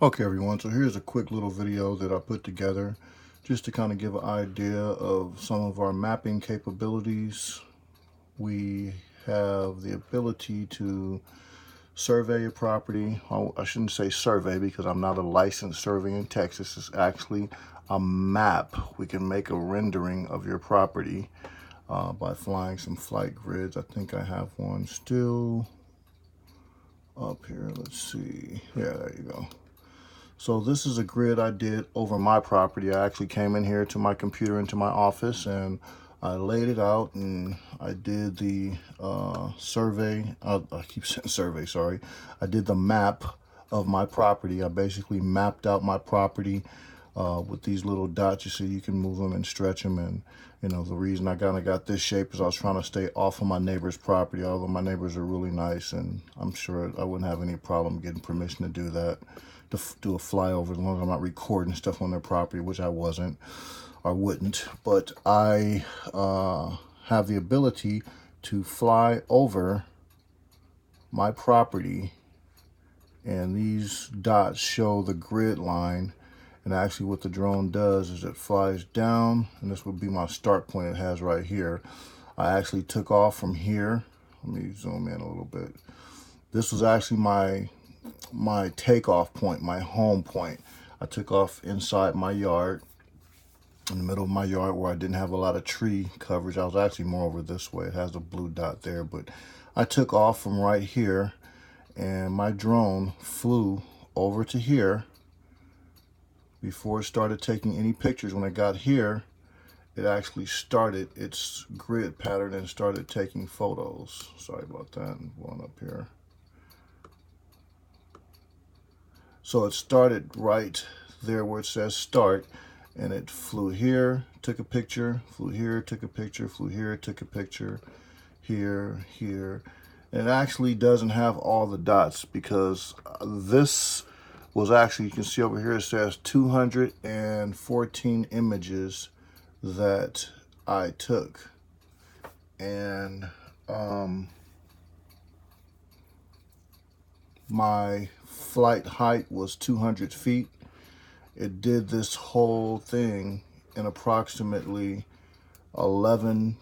Okay everyone, so here's a quick little video that I put together just to kind of give an idea of some of our mapping capabilities. We have the ability to survey a property. I shouldn't say survey because I'm not a licensed surveyor in Texas. It's actually a map. We can make a rendering of your property by flying some flight grids. I think I have one still up here. Let's see. Yeah, there you go. So this is a grid I did over my property. I actually came in here to my computer into my office and I laid it out and I did the survey. I keep saying survey, sorry. I did the map of my property. I basically mapped out my property with these little dots. You see, you can move them and stretch them. And you know, the reason I kind of got this shape is I was trying to stay off of my neighbor's property, although my neighbors are really nice and I'm sure I wouldn't have any problem getting permission to do that, to do a flyover, as long as I'm not recording stuff on their property, which I wasn't or wouldn't. But I have the ability to fly over my property, and these dots show the grid line. And actually what the drone does is it flies down, and this would be my start point it has right here. I actually took off from here. Let me zoom in a little bit. This was actually my takeoff point, my home point. I took off inside my yard, in the middle of my yard where I didn't have a lot of tree coverage. I was actually more over this way. It has a blue dot there, but I took off from right here and my drone flew over to here. Before it started taking any pictures, when it got here, it actually started its grid pattern and started taking photos. Sorry about that, I'm going up here. So it started right there where it says start, and it flew here, took a picture, flew here, took a picture, flew here, took a picture, here, here. And it actually doesn't have all the dots because this was actually, you can see over here it says 214 images that I took. And my flight height was 200 feet. It did this whole thing in approximately 11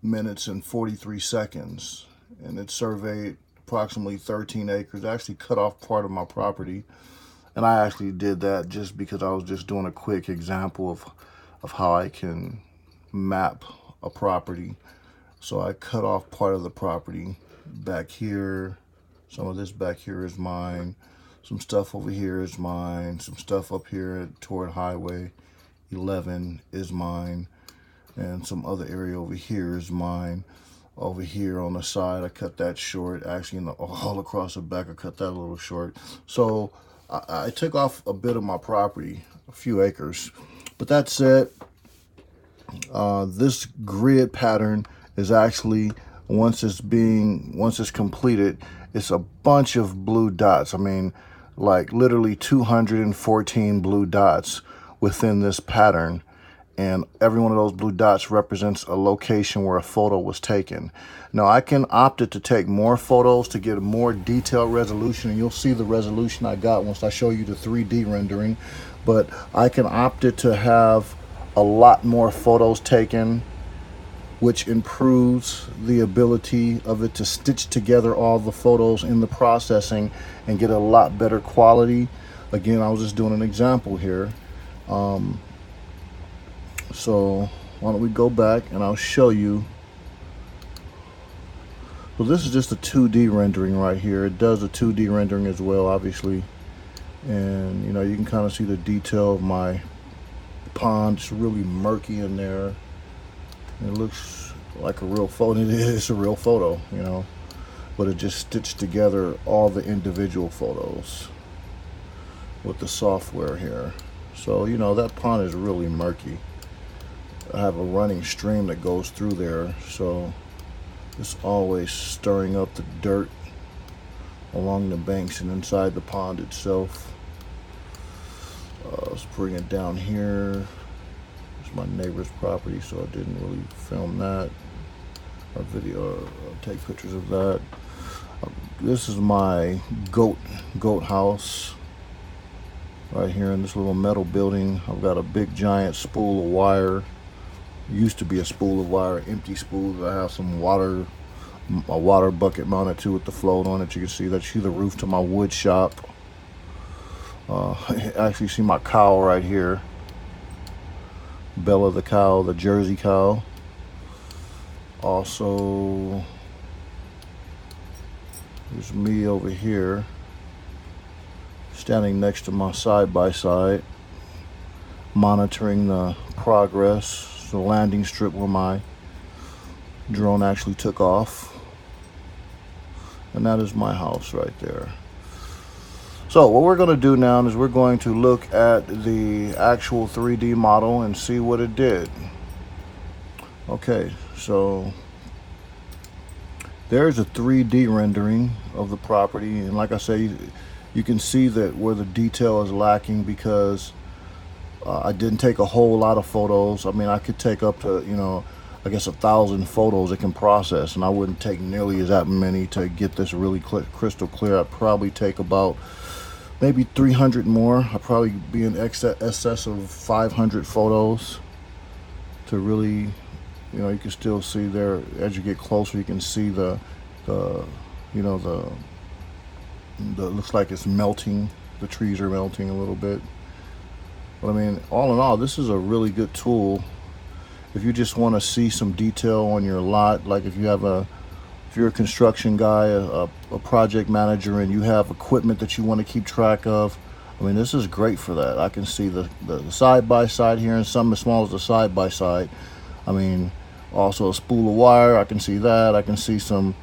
minutes and 43 seconds. And it surveyed approximately 13 acres. It actually cut off part of my property. And I actually did that just because I was just doing a quick example of how I can map a property. So I cut off part of the property back here. Some of this back here is mine. Some stuff over here is mine. Some stuff up here toward Highway 11 is mine. And some other area over here is mine. Over here on the side, I cut that short. Actually, all across the back, I cut that a little short. So I took off a bit of my property, a few acres. But that said, this grid pattern is actually, once it's completed, it's a bunch of blue dots. I mean, like literally 214 blue dots within this pattern. And every one of those blue dots represents a location where a photo was taken. Now I can opt it to take more photos to get a more detailed resolution, and you'll see the resolution I got once I show you the 3D rendering. But I can opt it to have a lot more photos taken, which improves the ability of it to stitch together all the photos in the processing and get a lot better quality. Again, I was just doing an example here. So why don't we go back and I'll show you. So this is just a 2D rendering right here. It does a 2D rendering as well, obviously. And you know, you can kind of see the detail of my pond. It's really murky in there. It looks like a real photo. It is a real photo, you know, but it just stitched together all the individual photos with the software here. So, you know, that pond is really murky. I have a running stream that goes through there, so it's always stirring up the dirt along the banks and inside the pond itself. Let's bring it down here. It's my neighbor's property, so I didn't really film that or video or take pictures of that. This is my goat house. right here in this little metal building. I've got a big giant spool of wire. Used to be a spool of wire, empty spool. I have some water, a water bucket mounted to with the float on it. You can see that. You see the roof to my wood shop. Actually see my cow right here. Bella the cow, the Jersey cow. Also, there's me over here, standing next to my side-by-side, monitoring the progress. The landing strip where my drone actually took off, and that is my house right there. So what we're going to do now is we're going to look at the actual 3D model and see what it did. Okay, so there's a 3D rendering of the property, and like I say, you can see that where the detail is lacking because I didn't take a whole lot of photos. I mean, I could take up to, you know, I guess 1,000 photos it can process, and I wouldn't take nearly as that many to get this really crystal clear. I'd probably take about maybe 300 more. I'd probably be in excess of 500 photos to really, you know, you can still see there as you get closer. You can see the you know, the looks like it's melting. The trees are melting a little bit. But I mean, all in all, this is a really good tool if you just want to see some detail on your lot. Like if you're a construction guy, a project manager, and you have equipment that you want to keep track of. I mean, this is great for that. I can see the side-by-side here, and something as small as the side-by-side. I mean, also a spool of wire, I can see that. I can see some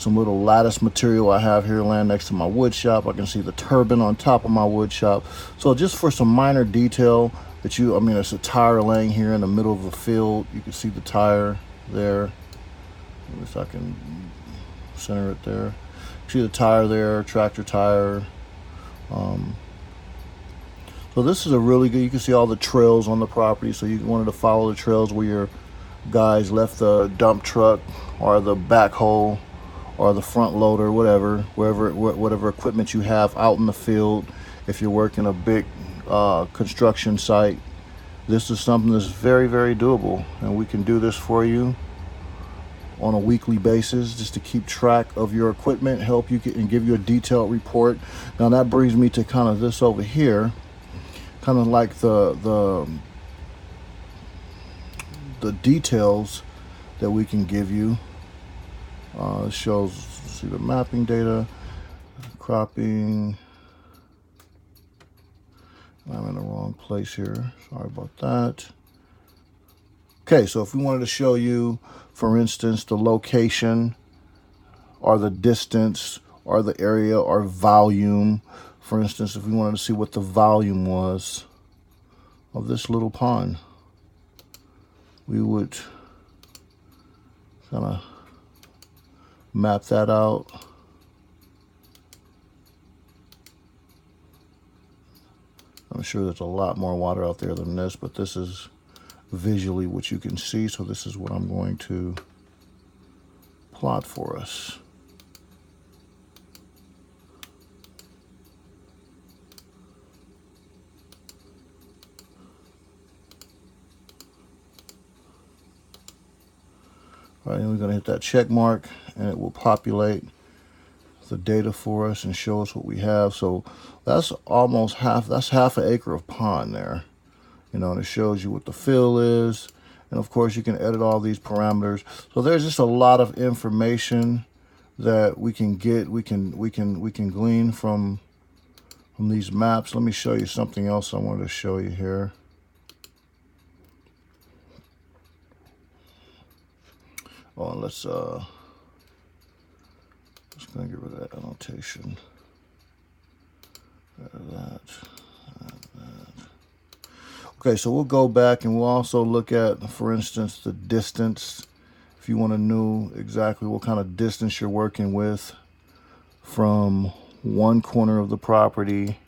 little lattice material I have here laying next to my wood shop. I can see the turbine on top of my wood shop. So just for some minor detail that I mean, it's a tire laying here in the middle of the field. You can see the tire there. At least I can center it there. See the tire there, tractor tire. So this is a really good, you can see all the trails on the property. So you wanted to follow the trails where your guys left the dump truck or the backhoe or the front loader, whatever equipment you have out in the field. If you're working a big construction site, this is something that's very, very doable, and we can do this for you on a weekly basis just to keep track of your equipment, help you and give you a detailed report. Now that brings me to kind of this over here, kind of like the details that we can give you. It shows, see the mapping data, cropping. I'm in the wrong place here. Sorry about that. Okay, so if we wanted to show you, for instance, the location or the distance or the area or volume, for instance, if we wanted to see what the volume was of this little pond, we would kind of map that out. I'm sure there's a lot more water out there than this, but this is visually what you can see. So this is what I'm going to plot for us. All right, and we're going to hit that check mark, and it will populate the data for us and show us what we have. So that's almost half an acre of pond there, you know, and it shows you what the fill is, and of course you can edit all these parameters. So there's just a lot of information that we can get, we can glean from these maps. Let me show you something else I wanted to show you here. Oh, let's gonna get rid of that annotation. That. Okay, so we'll go back and we'll also look at, for instance, the distance. If you want to know exactly what kind of distance you're working with from one corner of the property,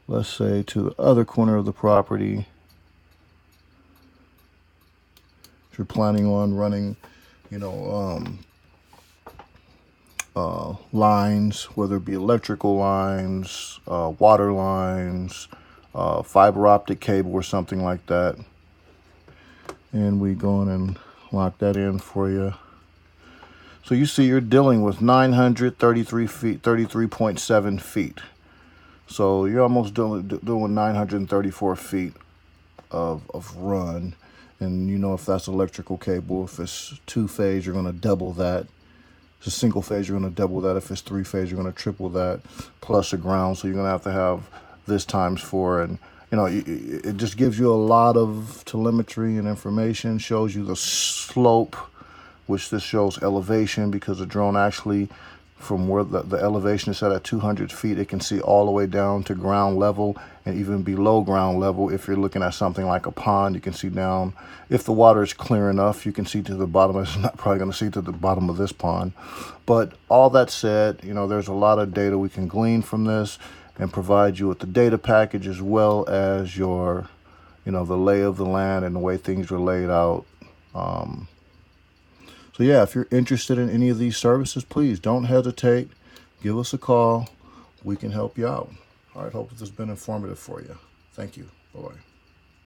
let's say, to the other corner of the property. If you're planning on running, you know, lines, whether it be electrical lines, water lines, fiber optic cable or something like that. And we go in and lock that in for you. So you see you're dealing with 933 feet, 33.7 feet. So you're almost doing 934 feet of run. And you know, if that's electrical cable, if it's 2-phase, you're going to double that. If it's a single phase, you're going to double that. If it's 3-phase, you're going to triple that, plus a ground. So you're going to have this times 4. And you know, it just gives you a lot of telemetry and information, shows you the slope, which this shows elevation, because the drone actually, from where the elevation is set at 200 feet, it can see all the way down to ground level and even below ground level. If you're looking at something like a pond, you can see down. If the water is clear enough, you can see to the bottom. It's not probably going to see to the bottom of this pond. But all that said, you know, there's a lot of data we can glean from this and provide you with the data package, as well as your, you know, the lay of the land and the way things are laid out. So yeah, if you're interested in any of these services, please don't hesitate. Give us a call. We can help you out. All right, hope this has been informative for you. Thank you. Bye-bye.